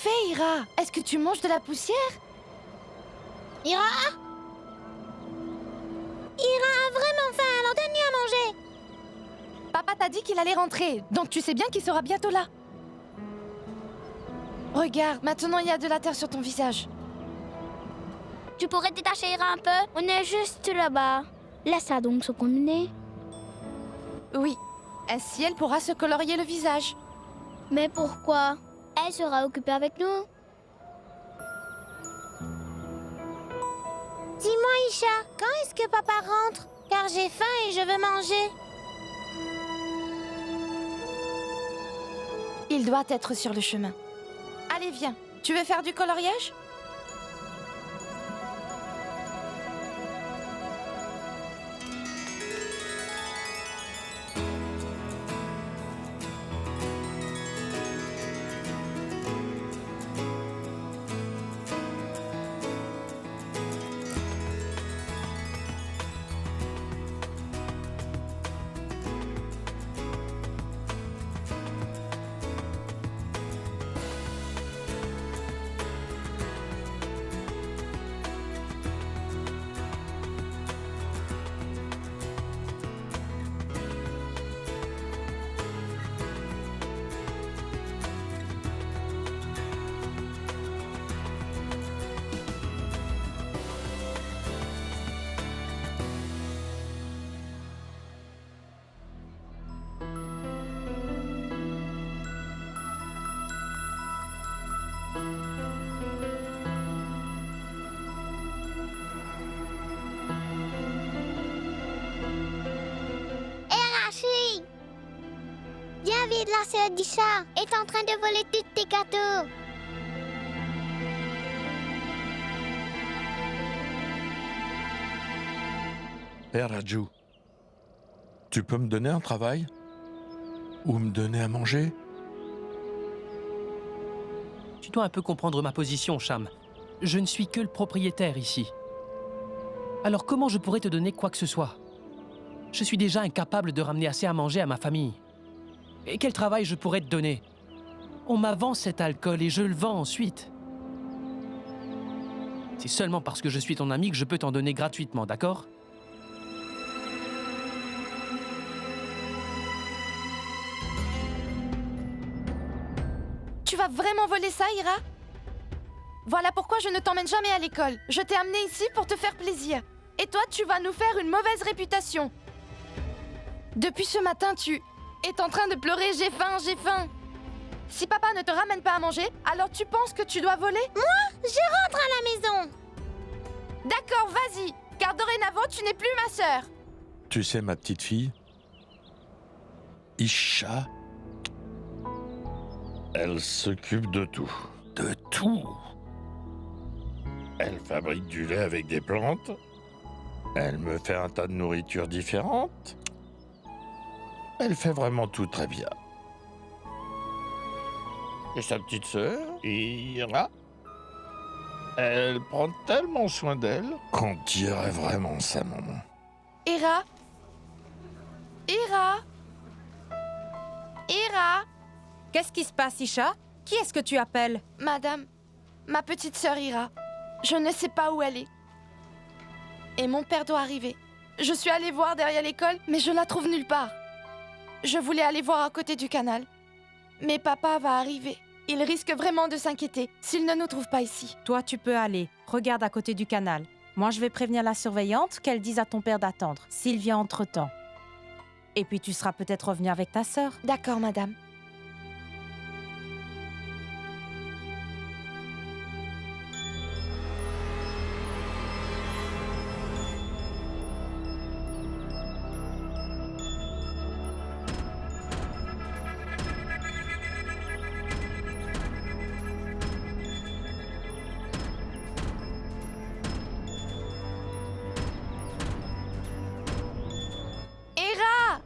fais, Ira? Est-ce que tu manges de la poussière? Ira a vraiment faim, alors donne-lui à manger. Papa t'a dit qu'il allait rentrer, donc tu sais bien qu'il sera bientôt là. Regarde, maintenant il y a de la terre sur ton visage. Tu pourrais détacher Ira un peu? On est juste là-bas. Laisse-la donc se promener. Oui, ainsi elle pourra se colorier le visage. Mais pourquoi? Elle sera occupée avec nous. Dis-moi, Isha, quand est-ce que papa rentre? Car j'ai faim et je veux manger. Il doit être sur le chemin. Allez, viens. Tu veux faire du coloriage? Viens vite, la sœur d'Isha est en train de voler tous tes gâteaux. Hé Raju, tu peux me donner un travail? Ou me donner à manger? Tu dois un peu comprendre ma position, Cham. Je ne suis que le propriétaire ici. Alors comment je pourrais te donner quoi que ce soit? Je suis déjà incapable de ramener assez à manger à ma famille. Et quel travail je pourrais te donner? On m'avance cet alcool et je le vends ensuite. C'est seulement parce que je suis ton ami que je peux t'en donner gratuitement, d'accord? Tu vas vraiment voler ça, Ira? Voilà pourquoi je ne t'emmène jamais à l'école. Je t'ai amené ici pour te faire plaisir. Et toi, tu vas nous faire une mauvaise réputation. Depuis ce matin, tu es en train de pleurer « J'ai faim, j'ai faim ». Si papa ne te ramène pas à manger, alors tu penses que tu dois voler? Moi, je rentre à la maison. D'accord, vas-y, car dorénavant, tu n'es plus ma sœur. Tu sais, ma petite fille, Isha, elle s'occupe de tout. De tout. Elle fabrique du lait avec des plantes. Elle me fait un tas de nourriture différente. Elle fait vraiment tout très bien. Et sa petite sœur, Ira, elle prend tellement soin d'elle qu'on dirait vraiment sa maman. Ira? Ira? Ira? Qu'est-ce qui se passe, Isha? Qui est-ce que tu appelles? Madame, ma petite sœur Ira. Je ne sais pas où elle est. Et mon père doit arriver. Je suis allée voir derrière l'école, mais je la trouve nulle part. Je voulais aller voir à côté du canal. Mais papa va arriver. Il risque vraiment de s'inquiéter s'il ne nous trouve pas ici. Toi, tu peux aller. Regarde à côté du canal. Moi, je vais prévenir la surveillante qu'elle dise à ton père d'attendre, s'il vient entre-temps. Et puis, tu seras peut-être revenu avec ta sœur. D'accord, madame. Ira!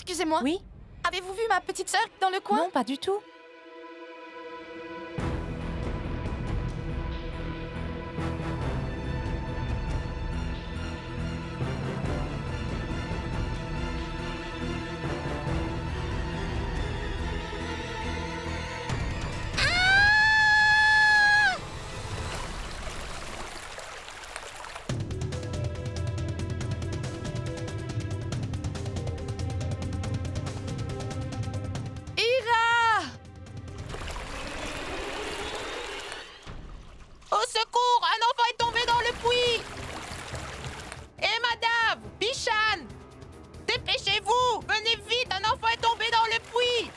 excusez-moi. Oui? Avez-vous vu ma petite sœur dans le coin? Non, pas du tout. Ira! Au secours, un enfant est tombé dans le puits. Et madame, Bichan, dépêchez-vous, venez vite, un enfant est tombé dans le puits.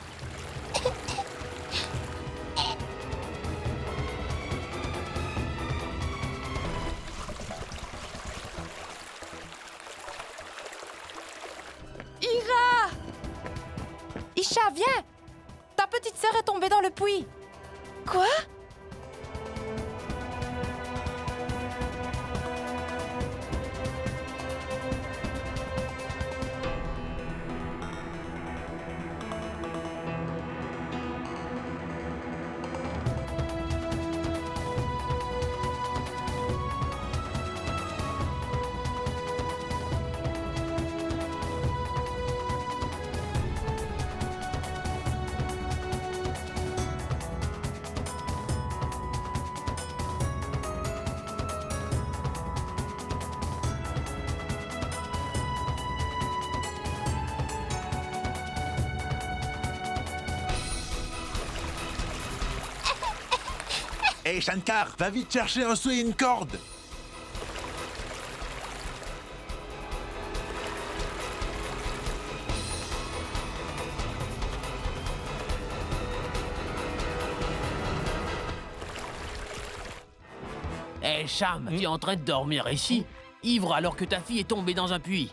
Ira! Isha, viens! Ta petite sœur est tombée dans le puits. Quoi? Hé Shankar, va vite chercher un seau et une corde. Hé, Cham, tu es en train de dormir ici, ivre alors que ta fille est tombée dans un puits.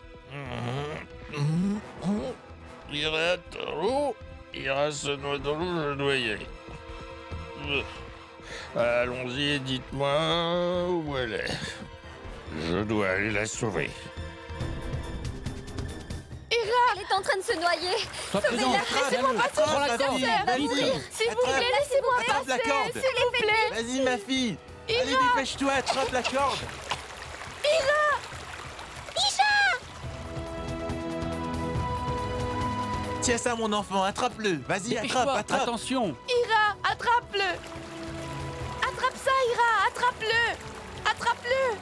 Ira dans l'eau, Ira se noie dans l'eau, je dois y aller. Allons-y, dites-moi où elle est. Je dois aller la sauver. Elle est en train de se noyer. Sois prudent. Laissez-moi passer, Attrape la je fille, vais vite. mourir. S'il vous Attrape. plaît, laissez-moi Attrape la passer, corde. s'il vous plaît. Vas-y ma fille. Allez, dépêche-toi, attrape la corde. Tiens ça mon enfant, attrape-le. Vas-y, Dépêche-toi. attrape, attrape. Attention. Ira, attrape-le. Attrape ça, Ira, attrape-le. Attrape-le.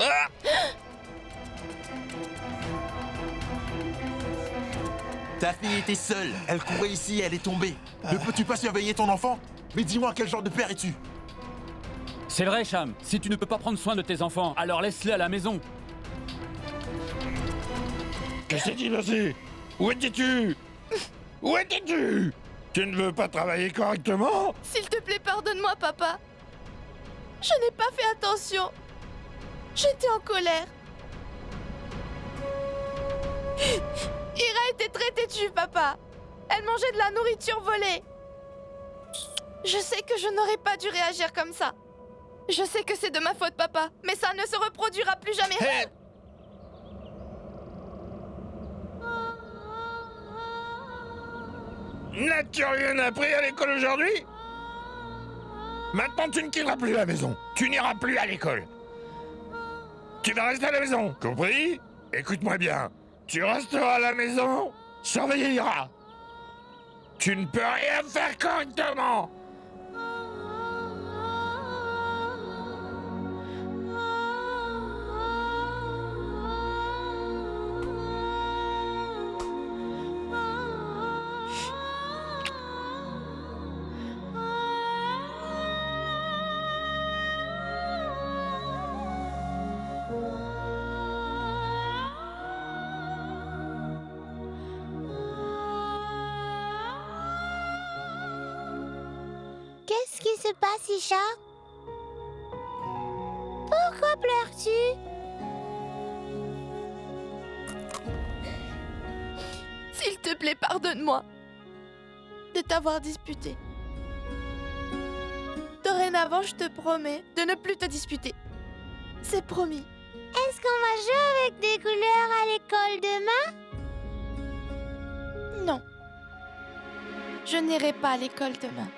Ah! Ta fille était seule. Elle courait ici, elle est tombée. Ne peux-tu pas surveiller ton enfant? Mais dis-moi, quel genre de père es-tu? C'est vrai, Cham. Si tu ne peux pas prendre soin de tes enfants, alors laisse-les à la maison. Qu'est-ce que c'est passé? Où étais-tu? Où étais-tu? Tu ne veux pas travailler correctement? S'il te plaît, pardonne-moi, papa. Je n'ai pas fait attention. J'étais en colère. Ira était très têtue, papa. Elle mangeait de la nourriture volée. Je sais que je n'aurais pas dû réagir comme ça. Je sais que c'est de ma faute, papa, mais ça ne se reproduira plus jamais. Hé! N'as-tu rien appris à l'école aujourd'hui? Maintenant, tu ne quitteras plus la maison. Tu n'iras plus à l'école. Tu vas rester à la maison, compris? Écoute-moi bien. Tu resteras à la maison, surveiller Ira. Tu ne peux rien faire correctement. Qu'est-ce qui se passe, Isha? Pourquoi pleures-tu? S'il te plaît, pardonne-moi de t'avoir disputé. Dorénavant, je te promets de ne plus te disputer. C'est promis. Est-ce qu'on va jouer avec des couleurs à l'école demain? Non. Je n'irai pas à l'école demain.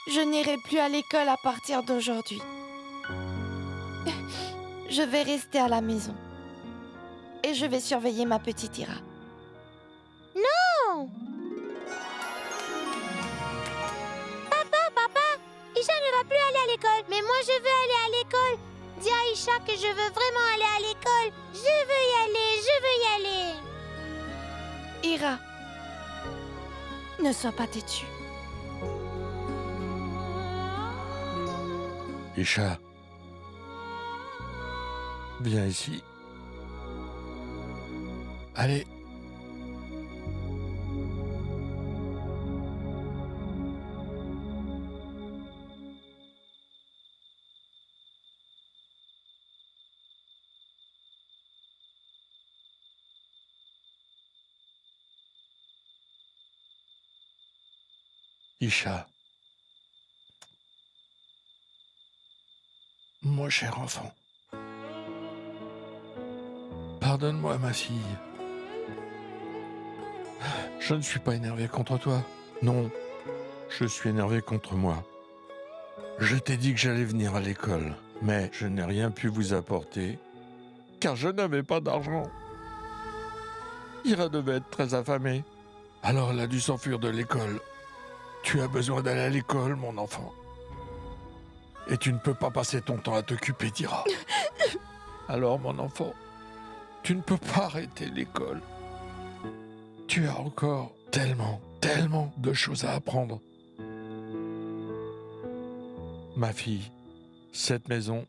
Je n'irai plus à l'école à partir d'aujourd'hui. Je vais rester à la maison. Et je vais surveiller ma petite Ira. Non! Papa, Isha ne va plus aller à l'école. Mais moi, je veux aller à l'école. Dis à Isha que je veux vraiment aller à l'école. Je veux y aller. Ira, ne sois pas têtue. Isha, viens ici. Allez. Isha. Mon cher enfant. Pardonne-moi, ma fille. Je ne suis pas énervé contre toi. Non, je suis énervé contre moi. Je t'ai dit que j'allais venir à l'école, mais je n'ai rien pu vous apporter, car je n'avais pas d'argent. Ira devait être très affamée. Alors elle a dû s'enfuir de l'école. Tu as besoin d'aller à l'école, mon enfant. Et tu ne peux pas passer ton temps à t'occuper d'Ira. Alors, mon enfant, tu ne peux pas arrêter l'école. Tu as encore tellement de choses à apprendre. Ma fille, cette maison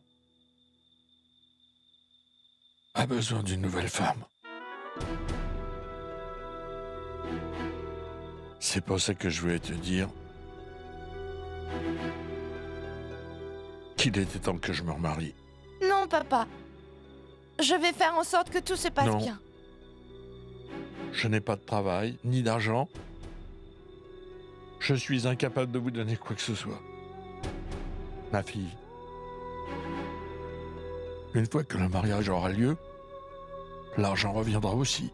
a besoin d'une nouvelle femme. C'est pour ça que je voulais te dire qu'il était temps que je me remarie. Non, papa. Je vais faire en sorte que tout se passe Non. bien. Je n'ai pas de travail, ni d'argent. Je suis incapable de vous donner quoi que ce soit. Ma fille, une fois que le mariage aura lieu, l'argent reviendra aussi.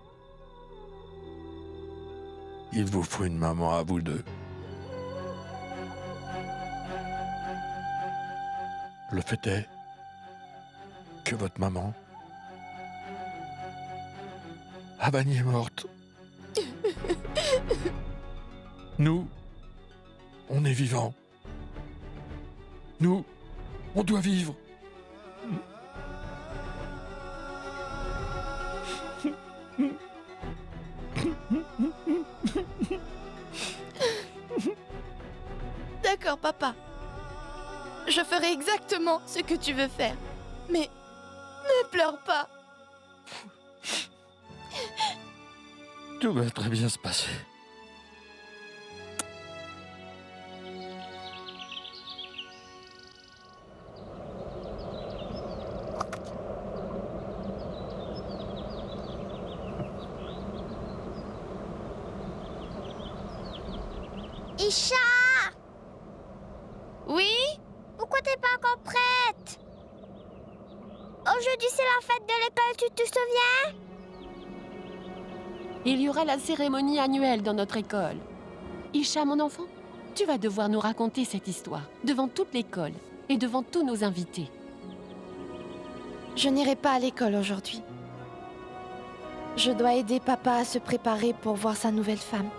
Il vous faut une maman à vous deux. Le fait est que votre maman, Havani est morte. Nous, on est vivants. Nous, on doit vivre. D'accord, papa. Je ferai exactement ce que tu veux faire. Mais ne pleure pas. Tout va très bien se passer. Isha! Oui? Pourquoi t'es pas encore prête? Aujourd'hui, c'est la fête de l'école, tu te souviens? Il y aura la cérémonie annuelle dans notre école. Isha, mon enfant, tu vas devoir nous raconter cette histoire devant toute l'école et devant tous nos invités. Je n'irai pas à l'école aujourd'hui. Je dois aider papa à se préparer pour voir sa nouvelle femme.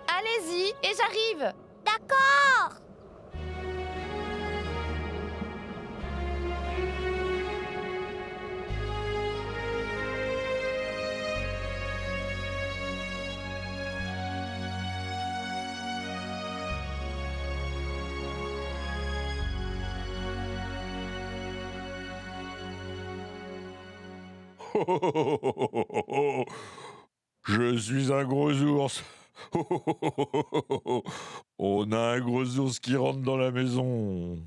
Allez-y, et j'arrive. D'accord. Je suis un gros ours. On a un gros ours qui rentre dans la maison.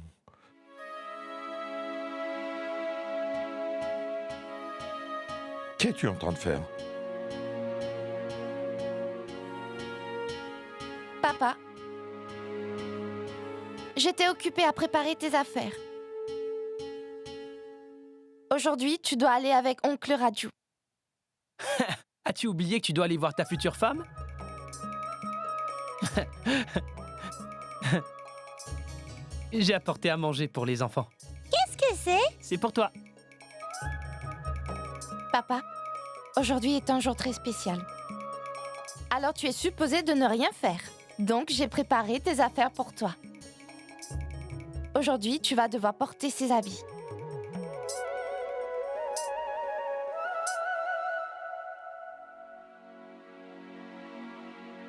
Qu'es-tu en train de faire? Papa, j'étais occupée à préparer tes affaires. Aujourd'hui, tu dois aller avec oncle Raju. As-tu oublié que tu dois aller voir ta future femme? J'ai apporté à manger pour les enfants. Qu'est-ce que c'est? C'est pour toi. Papa, aujourd'hui est un jour très spécial. Alors tu es supposé de ne rien faire. Donc j'ai préparé tes affaires pour toi. Aujourd'hui, tu vas devoir porter ces habits.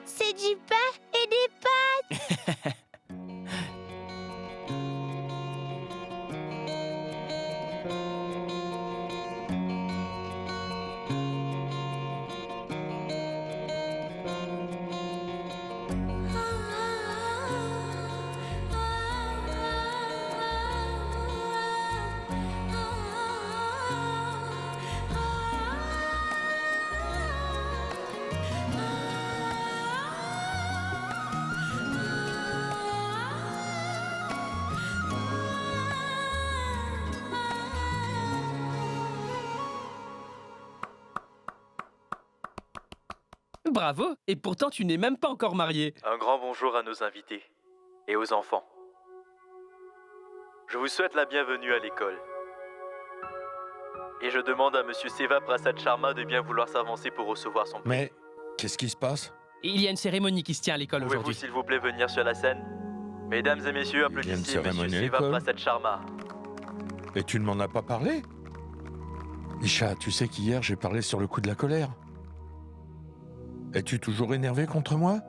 C'est du pain et des pâtes. Bravo. Et pourtant, tu n'es même pas encore marié. Un grand bonjour à nos invités et aux enfants. Je vous souhaite la bienvenue à l'école. Et je demande à Monsieur Seva Prasad Sharma de bien vouloir s'avancer pour recevoir son prix. Mais qu'est-ce qui se passe? Il y a une cérémonie qui se tient à l'école Pouvez-vous aujourd'hui. s'il vous plaît venir sur la scène? Mesdames et messieurs, Il y a une applaudissez Monsieur cérémonie à Seva l'école? Prasad Sharma. Et tu ne m'en as pas parlé? Isha, tu sais qu'hier j'ai parlé sur le coup de la colère. Es-tu toujours énervé contre moi?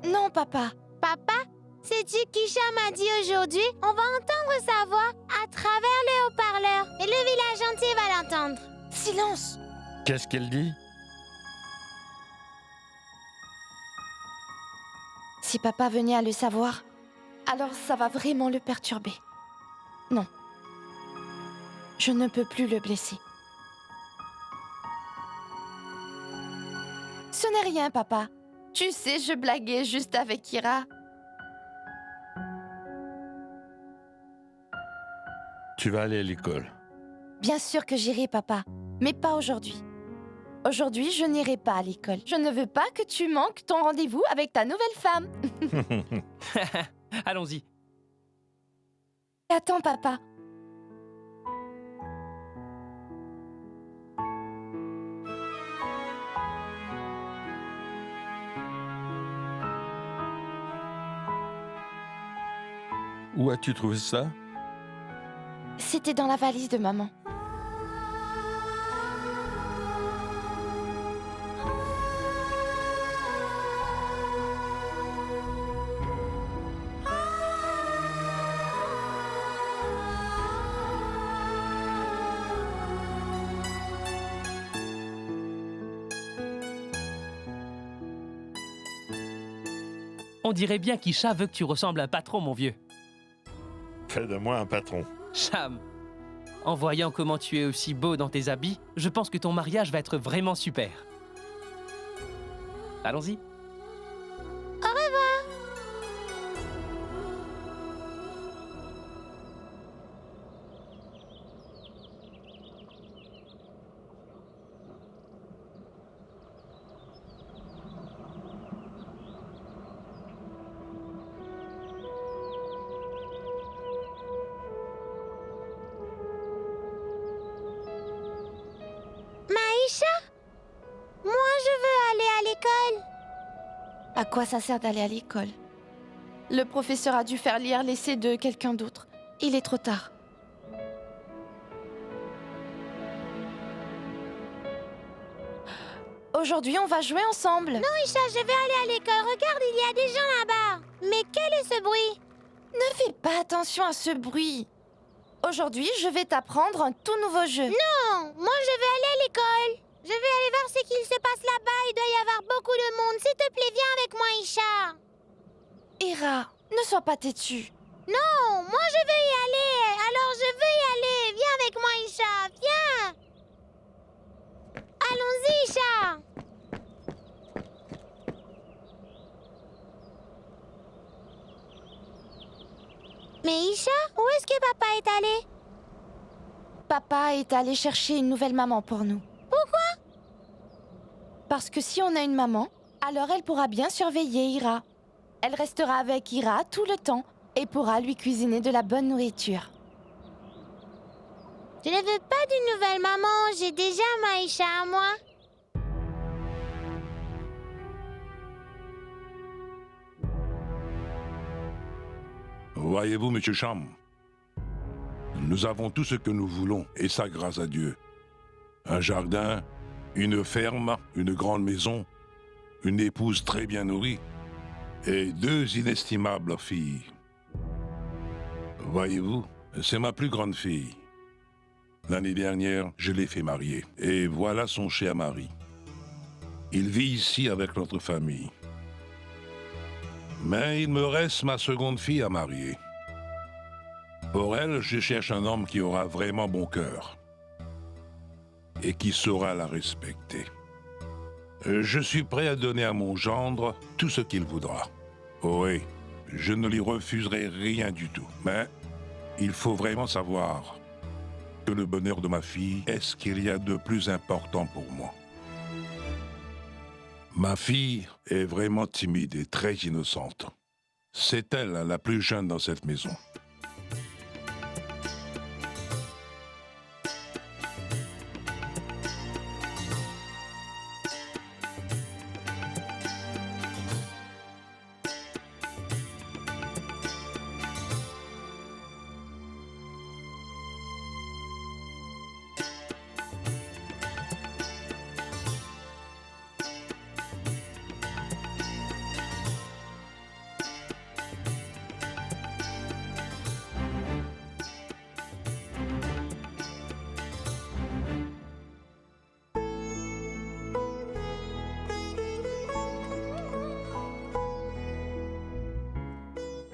Non, papa. Papa, sais-tu qu'Isha m'a dit aujourd'hui? On va entendre sa voix à travers le haut-parleur. Et le village entier va l'entendre. Silence. Qu'est-ce qu'elle dit? Si papa venait à le savoir, alors ça va vraiment le perturber. Non. Je ne peux plus le blesser. Ce n'est rien, papa. Tu sais, je blaguais juste avec Kira. Tu vas aller à l'école. Bien sûr que j'irai, papa. Mais pas aujourd'hui. Aujourd'hui, je n'irai pas à l'école. Je ne veux pas que tu manques ton rendez-vous avec ta nouvelle femme. Allons-y. Attends, papa. Où as-tu trouvé ça? C'était dans la valise de maman. On dirait bien qu'Isha veut que tu ressembles à un patron, mon vieux. Fais de moi un patron. Cham, en voyant comment tu es aussi beau dans tes habits, je pense que ton mariage va être vraiment super. Allons-y. Au revoir. À quoi ça sert d'aller à l'école? Le professeur a dû faire lire l'essai de quelqu'un d'autre. Il est trop tard. Aujourd'hui, on va jouer ensemble. Non, Isha, je vais aller à l'école. Regarde, il y a des gens là-bas. Mais quel est ce bruit? Ne fais pas attention à ce bruit. Aujourd'hui, je vais t'apprendre un tout nouveau jeu. Non, moi je vais aller à l'école. Je vais aller voir ce qu'il se passe là-bas. Il doit y avoir beaucoup de monde. S'il te plaît, viens avec moi, Isha. Ira, ne sois pas têtue. Non, moi je veux y aller. Alors je veux y aller. Viens avec moi, Isha. Viens. Allons-y, Isha. Mais Isha, où est-ce que papa est allé? Papa est allé chercher une nouvelle maman pour nous. Pourquoi? Parce que si on a une maman, alors elle pourra bien surveiller Ira. Elle restera avec Ira tout le temps et pourra lui cuisiner de la bonne nourriture. Je ne veux pas d'une nouvelle maman. J'ai déjà ma Isha à moi. Voyez-vous, Monsieur Cham, nous avons tout ce que nous voulons, et ça grâce à Dieu. Un jardin, une ferme, une grande maison, une épouse très bien nourrie, et 2 inestimables filles. Voyez-vous, c'est ma plus grande fille. L'année dernière, je l'ai fait marier, et voilà son cher mari. Il vit ici avec notre famille. Mais il me reste ma seconde fille à marier. Pour elle, je cherche un homme qui aura vraiment bon cœur et qui saura la respecter. Je suis prêt à donner à mon gendre tout ce qu'il voudra. Oui, je ne lui refuserai rien du tout. Mais il faut vraiment savoir que le bonheur de ma fille est ce qu'il y a de plus important pour moi. Ma fille est vraiment timide et très innocente. C'est elle la plus jeune dans cette maison.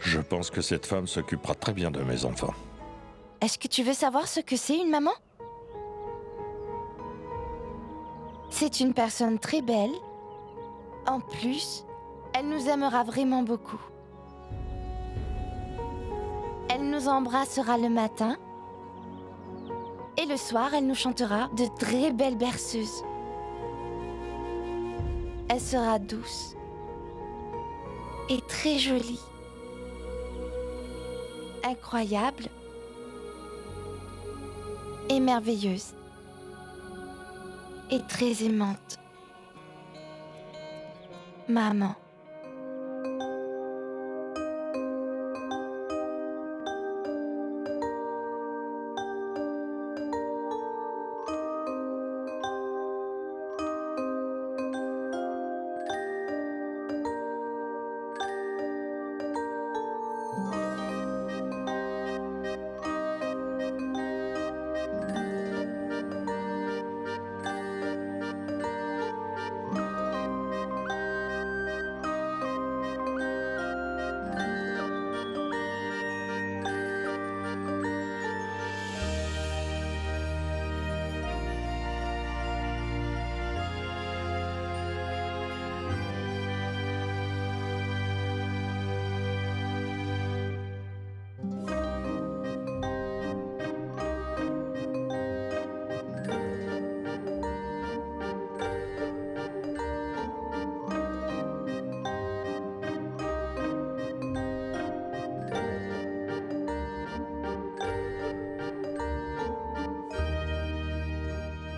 Je pense que cette femme s'occupera très bien de mes enfants. Est-ce que tu veux savoir ce que c'est une maman? C'est une personne très belle. En plus, elle nous aimera vraiment beaucoup. Elle nous embrassera le matin. Et le soir, elle nous chantera de très belles berceuses. Elle sera douce et très jolie. Incroyable et merveilleuse et très aimante. Maman.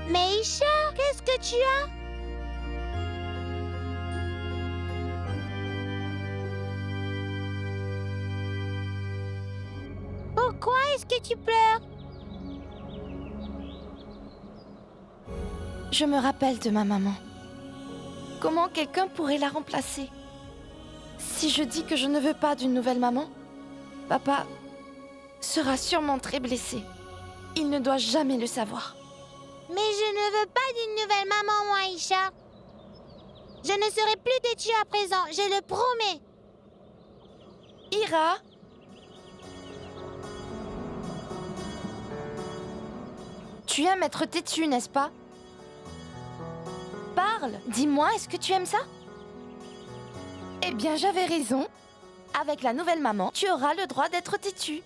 Mais Isha, qu'est-ce que tu as? tu pleures? Je me rappelle de ma maman. Comment quelqu'un pourrait la remplacer? Si je dis que je ne veux pas d'une nouvelle maman, papa sera sûrement très blessé. Il ne doit jamais le savoir. Mais je ne veux pas d'une nouvelle maman, moi, Aïcha. Je ne serai plus têtue à présent, je le promets. Ira, tu aimes être têtue, n'est-ce pas? Parle, dis-moi, est-ce que tu aimes ça? Eh bien, j'avais raison. Avec la nouvelle maman, tu auras le droit d'être têtue.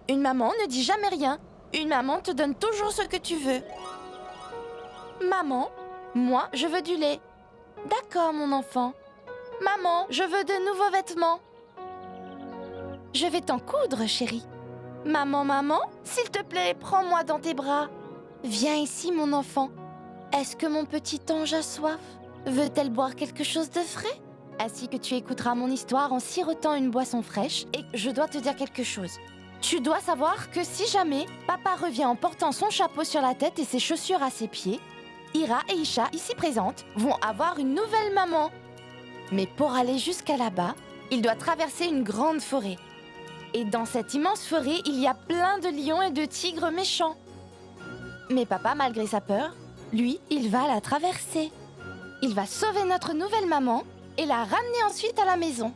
Une maman ne dit jamais rien. Une maman te donne toujours ce que tu veux. Maman, moi, je veux du lait. D'accord, mon enfant. Maman, je veux de nouveaux vêtements. Je vais t'en coudre, chérie. Maman, s'il te plaît, prends-moi dans tes bras. Viens ici, mon enfant. Est-ce que mon petit ange a soif? Veut-elle boire quelque chose de frais? Ainsi que tu écouteras mon histoire en sirotant une boisson fraîche. Et je dois te dire quelque chose. Tu dois savoir que si jamais papa revient en portant son chapeau sur la tête et ses chaussures à ses pieds, Ira et Isha, ici présentes, vont avoir une nouvelle maman. Mais pour aller jusqu'à là-bas, il doit traverser une grande forêt. Et dans cette immense forêt, il y a plein de lions et de tigres méchants. Mais papa, malgré sa peur, lui, il va la traverser. Il va sauver notre nouvelle maman et la ramener ensuite à la maison.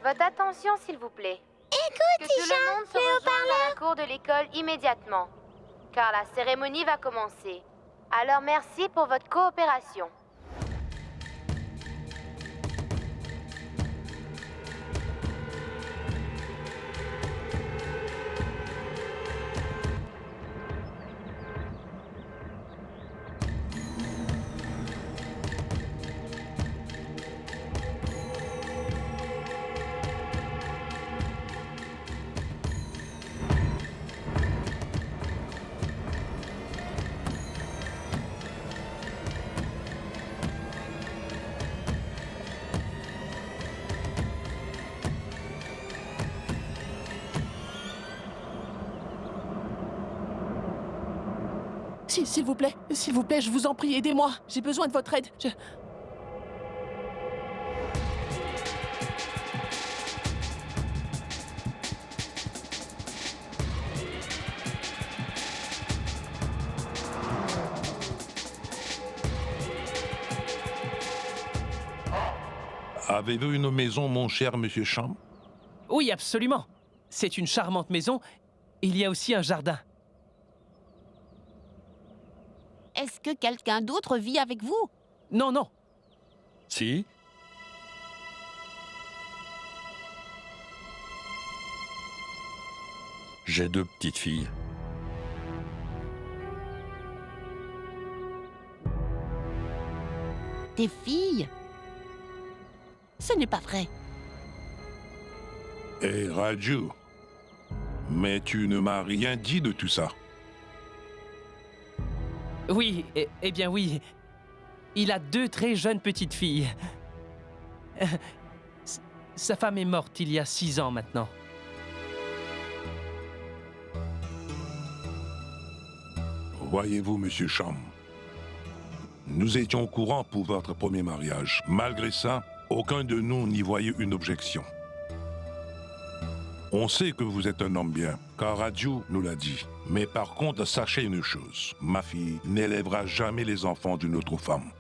Votre attention, s'il vous plaît. Écoute, Que tout Isha, le monde se rejoigne à la cour de l'école immédiatement, car la cérémonie va commencer. Alors merci pour votre coopération. S'il vous plaît, je vous en prie, aidez-moi. J'ai besoin de votre aide. Avez-vous une maison, mon cher monsieur Cham? Oui, absolument. C'est une charmante maison. Il y a aussi un jardin. Est-ce que quelqu'un d'autre vit avec vous? Non, non. Si? J'ai 2 petites filles. Tes filles? Ce n'est pas vrai. Eh, Raju, mais tu ne m'as rien dit de tout ça. Oui, eh bien oui. Il a 2 très jeunes petites filles. Sa femme est morte il y a 6 ans maintenant. Voyez-vous, monsieur Cham, nous étions au courant pour votre premier mariage. Malgré ça, aucun de nous n'y voyait une objection. On sait que vous êtes un homme bien, car Raju nous l'a dit. Mais par contre, sachez une chose, ma fille n'élèvera jamais les enfants d'une autre femme.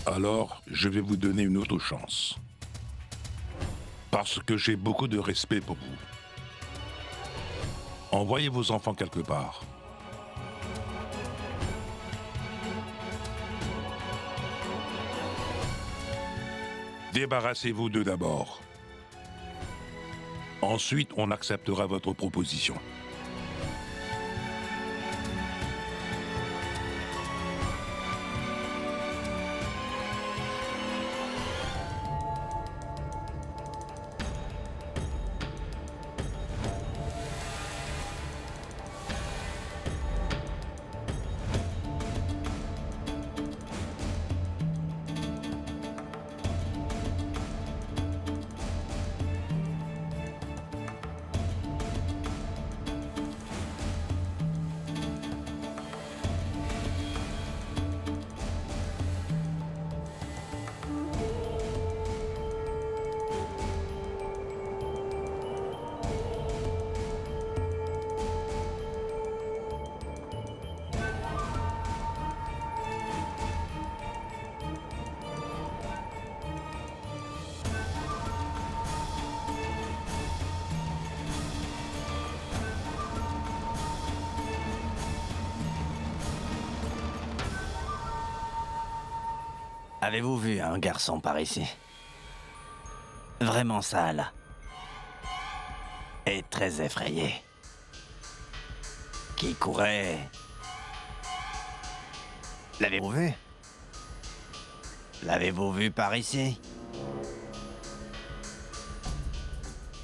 Alors, je vais vous donner une autre chance. Parce que j'ai beaucoup de respect pour vous. Envoyez vos enfants quelque part. Débarrassez-vous d'eux d'abord. Ensuite, on acceptera votre proposition. Avez-vous vu un garçon par ici? Vraiment sale. Et très effrayé. Qui courait. L'avez-vous vu? L'avez-vous vu par ici?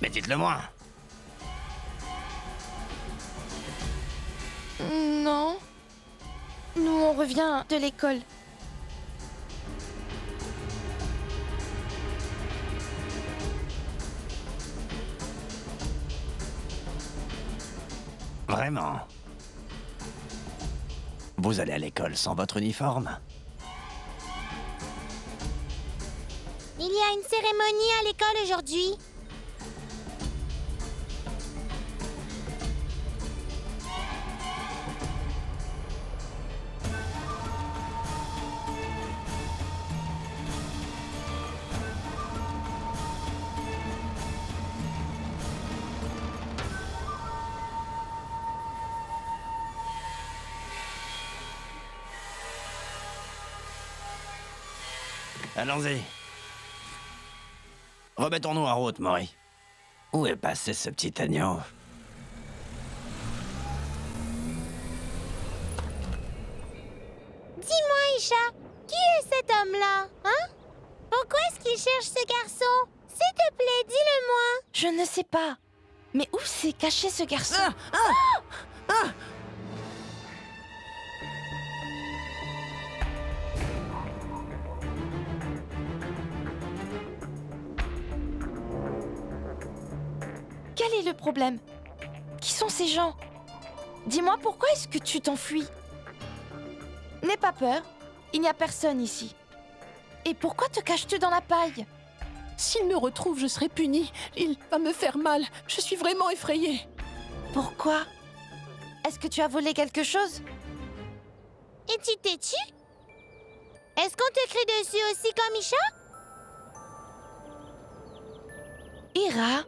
Mais dites-le-moi. Non. Nous, on revient de l'école. Vraiment? Vous allez à l'école sans votre uniforme? Il y a une cérémonie à l'école aujourd'hui. Allons-y. Remettons-nous en route, Maury. Où est passé ce petit agneau? Dis-moi, Isha, qui est cet homme-là, hein? Pourquoi est-ce qu'il cherche ce garçon? S'il te plaît, dis-le-moi. Je ne sais pas. Mais où s'est caché ce garçon? Quel est le problème? Qui sont ces gens? Dis-moi, pourquoi est-ce que tu t'enfuis? N'aie pas peur, il n'y a personne ici. Et pourquoi te caches-tu dans la paille? S'il me retrouve, je serai punie. Il va me faire mal. Je suis vraiment effrayée. Pourquoi? Est-ce que tu as volé quelque chose? Et tu t'es tué? Est-ce qu'on te crie dessus aussi comme Isha? Ira?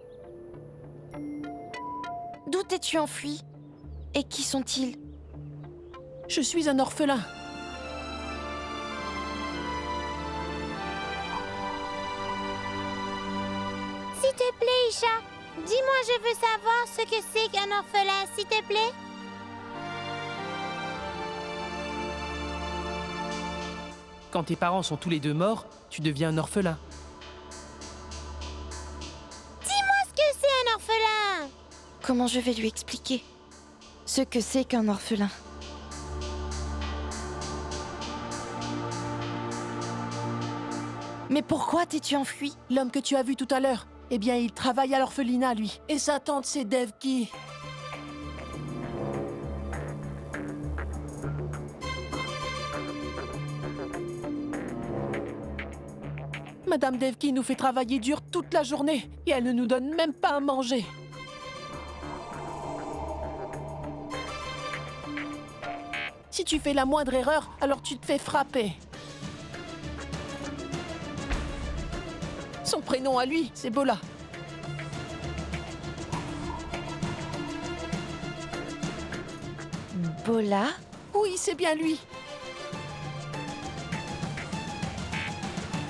D'où t'es-tu enfui? Et qui sont-ils? Je suis un orphelin. S'il te plaît, Isha, dis-moi, je veux savoir ce que c'est qu'un orphelin, s'il te plaît. Quand tes parents sont tous les deux morts, tu deviens un orphelin. Dis-moi ce que c'est un orphelin. Comment je vais lui expliquer ce que c'est qu'un orphelin? Mais pourquoi t'es-tu enfui? L'homme que tu as vu tout à l'heure, eh bien, il travaille à l'orphelinat, lui. Et sa tante, c'est Devki. Madame Devki nous fait travailler dur toute la journée et elle ne nous donne même pas à manger. Si tu fais la moindre erreur, alors tu te fais frapper. Son prénom à lui, c'est Bola. Bola? Oui, c'est bien lui.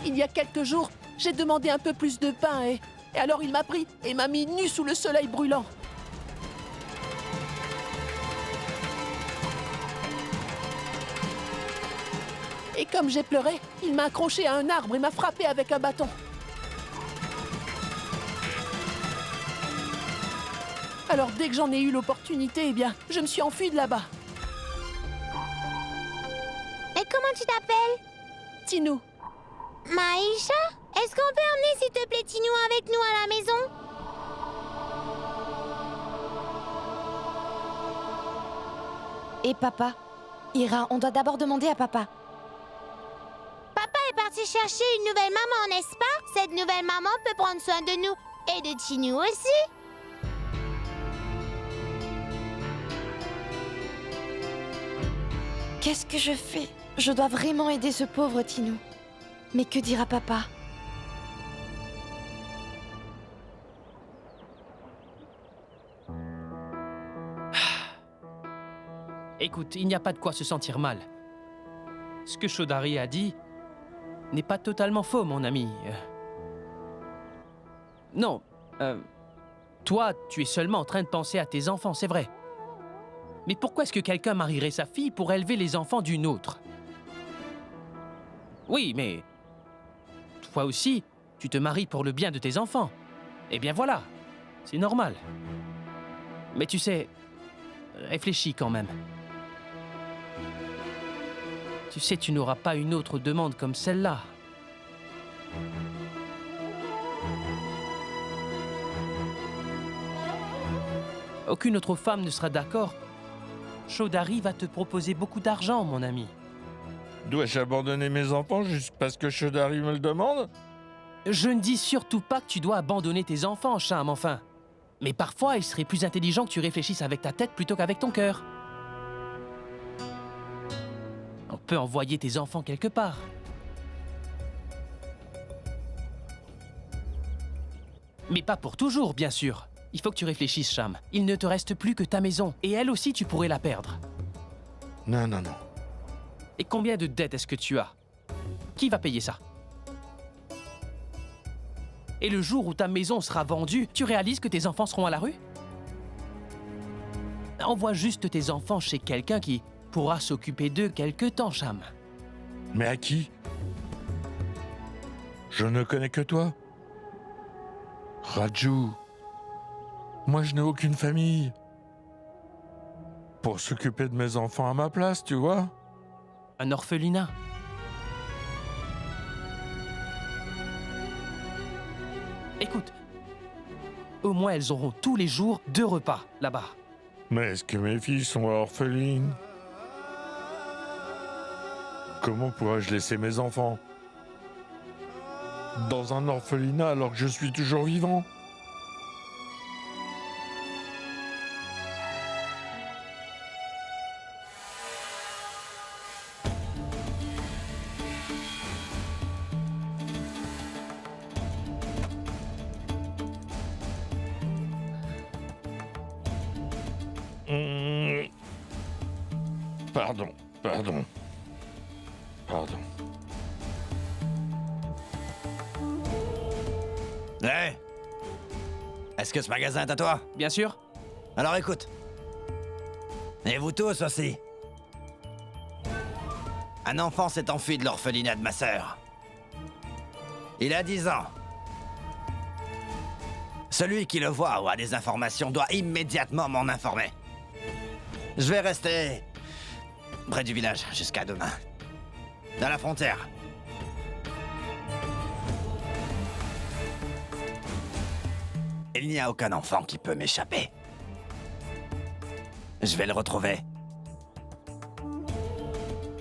Il y a quelques jours, j'ai demandé un peu plus de pain et alors il m'a pris et m'a mis nu sous le soleil brûlant. Et comme j'ai pleuré, il m'a accroché à un arbre et m'a frappé avec un bâton. Alors dès que j'en ai eu l'opportunité, eh bien, je me suis enfuie de là-bas. Et comment tu t'appelles? Tinou. Maïcha, est-ce qu'on peut emmener, s'il te plaît, Tinou avec nous à la maison? Et papa? Ira, on doit d'abord demander à papa. Papa est parti chercher une nouvelle maman, n'est-ce pas? Cette nouvelle maman peut prendre soin de nous et de Tinou aussi. Qu'est-ce que je fais? Je dois vraiment aider ce pauvre Tinou. Mais que dira papa? Écoute, il n'y a pas de quoi se sentir mal. Ce que Chaudhary a dit, n'est pas totalement faux, mon ami. Non, toi, tu es seulement en train de penser à tes enfants, c'est vrai. Mais pourquoi est-ce que quelqu'un marierait sa fille pour élever les enfants d'une autre? Oui, mais toi aussi, tu te maries pour le bien de tes enfants. Eh bien voilà, c'est normal. Mais tu sais, réfléchis quand même. Tu sais, tu n'auras pas une autre demande comme celle-là. Aucune autre femme ne sera d'accord. Chaudhary va te proposer beaucoup d'argent, mon ami. Dois-je abandonner mes enfants juste parce que Chaudhary me le demande? Je ne dis surtout pas que tu dois abandonner tes enfants, Cham, enfin. Mais parfois, il serait plus intelligent que tu réfléchisses avec ta tête plutôt qu'avec ton cœur. On peut envoyer tes enfants quelque part. Mais pas pour toujours, bien sûr. Il faut que tu réfléchisses, Cham. Il ne te reste plus que ta maison, et elle aussi, tu pourrais la perdre. Non. Et combien de dettes est-ce que tu as? Qui va payer ça? Et le jour où ta maison sera vendue, tu réalises que tes enfants seront à la rue? Envoie juste tes enfants chez quelqu'un qui pourra s'occuper d'eux quelque temps, Cham. Mais à qui? Je ne connais que toi. Raju. Moi, je n'ai aucune famille. Pour s'occuper de mes enfants à ma place, tu vois? Un orphelinat. Écoute, au moins elles auront tous les jours 2 repas là-bas. Mais est-ce que mes filles sont orphelines? Comment pourrais-je laisser mes enfants dans un orphelinat alors que je suis toujours vivant? Pardon. Hé! Est-ce que ce magasin est à toi? Bien sûr. Alors écoute. Et vous tous aussi. Un enfant s'est enfui de l'orphelinat de ma sœur. Il a 10 ans. Celui qui le voit ou a des informations doit immédiatement m'en informer. Je vais rester près du village jusqu'à demain. À la frontière. Il n'y a aucun enfant qui peut m'échapper. Je vais le retrouver.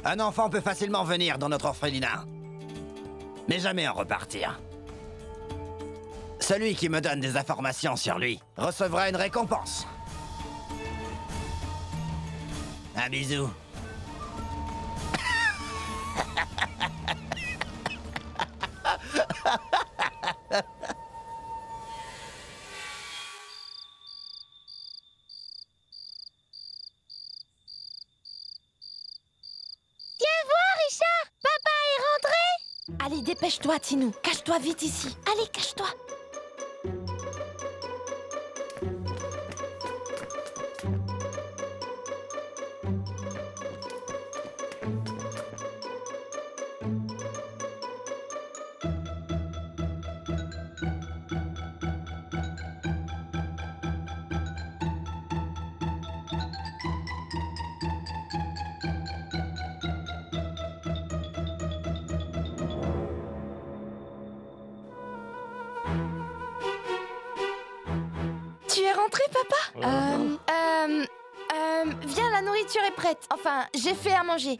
Un enfant peut facilement venir dans notre orphelinat, mais jamais en repartir. Celui qui me donne des informations sur lui recevra une récompense. Un bisou. Allez, dépêche-toi, Tinou. Cache-toi vite ici. Allez, cache-toi. Tu es rentré, papa? Viens, la nourriture est prête. Enfin, j'ai fait à manger.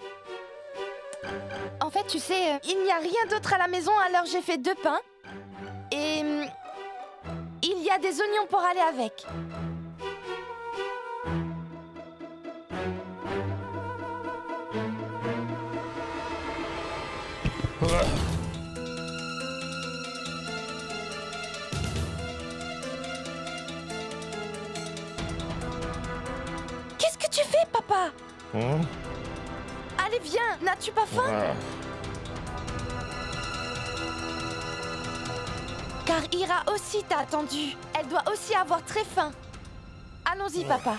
En fait, tu sais, il n'y a rien d'autre à la maison, alors j'ai fait 2 pains. Et il y a des oignons pour aller avec. Qu'est-ce que tu fais, papa? Allez, viens, n'as-tu pas faim? Ira aussi t'a attendu. Elle doit aussi avoir très faim. Allons-y, papa.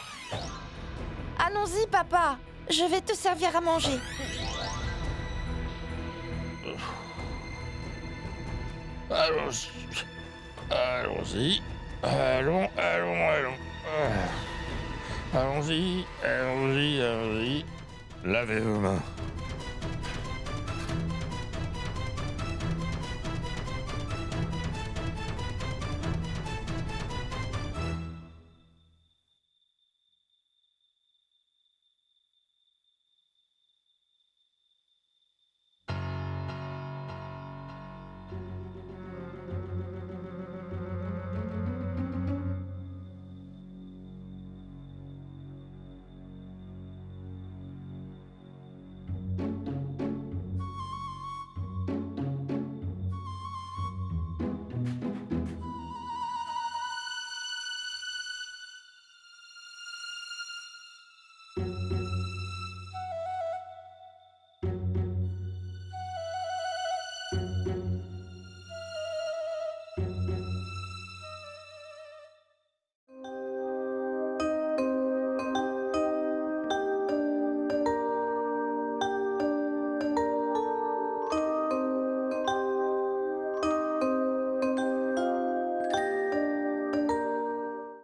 Allons-y, papa. Je vais te servir à manger. Allons-y. Allons-y. Allons. Allons-y. Lavez vos mains.